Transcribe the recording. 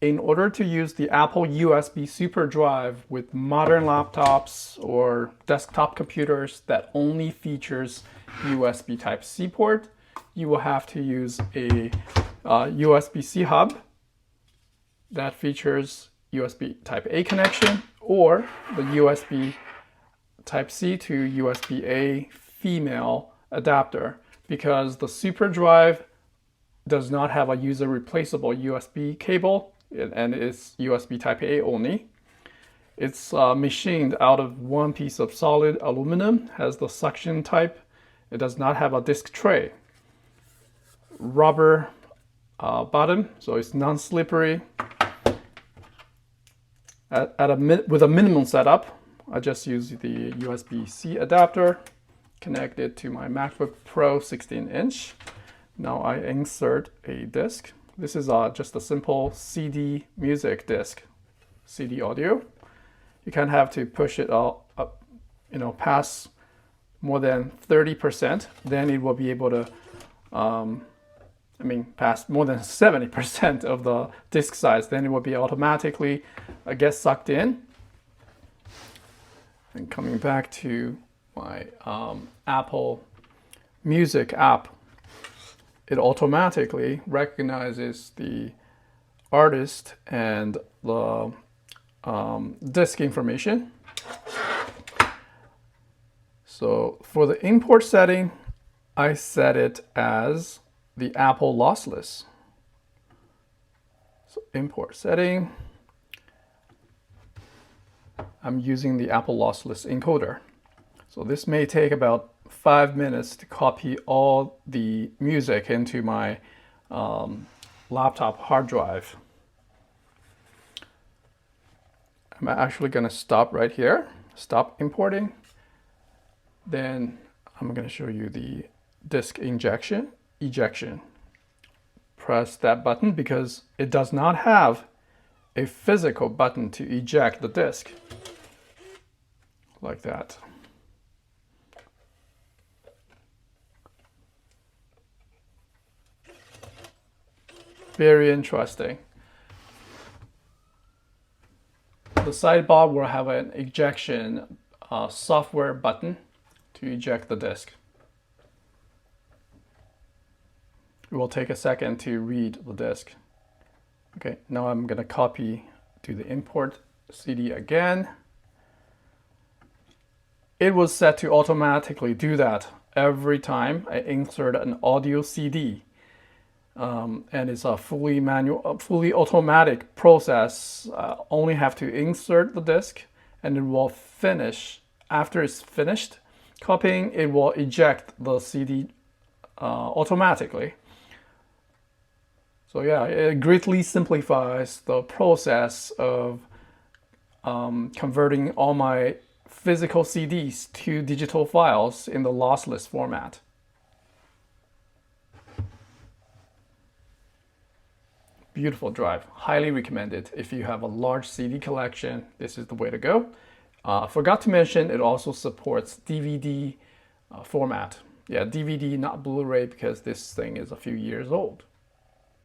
in order to use the Apple USB SuperDrive with modern laptops or desktop computers that only features USB Type-C port, you will have to use a USB-C hub that features USB Type-A connection, or the USB Type-C to USB-A female adapter, because the SuperDrive does not have a user replaceable USB cable and it's USB Type-A only. It's machined out of one piece of solid aluminum, has the suction type. It does not have a disc tray. Rubber bottom, so it's non-slippery. With a minimum setup, I just use the USB-C adapter, connect it to my MacBook Pro 16-inch. Now I insert a disc. This is just a simple CD music disc, CD audio. You kind of have to push it up, past more than 30%. Then it will be able to, past more than 70% of the disk size. Then it will be automatically get sucked in. And coming back to my Apple Music app, it automatically recognizes the artist and the disk information. So for the import setting, I set it as the Apple lossless. So import setting, I'm using the Apple lossless encoder. So this may take about 5 minutes to copy all the music into my laptop hard drive. I'm actually going to stop right here, stop importing. Then I'm going to show you the disk ejection. Press that button because it does not have a physical button to eject the disk. Like that. Very interesting. The sidebar will have an ejection software button to eject the disk. It will take a second to read the disk. Okay, now I'm going to copy to the import CD again. It was set to automatically do that every time I insert an audio CD. And it's a fully manual, fully automatic process. Only have to insert the disk and it will finish. After it's finished copying, it will eject the CD automatically. So yeah, it greatly simplifies the process of converting all my physical CDs to digital files in the lossless format. Beautiful drive, highly recommended. If you have a large CD collection, this is the way to go. Forgot to mention, it also supports DVD format. Yeah, DVD, not Blu-ray, because this thing is a few years old.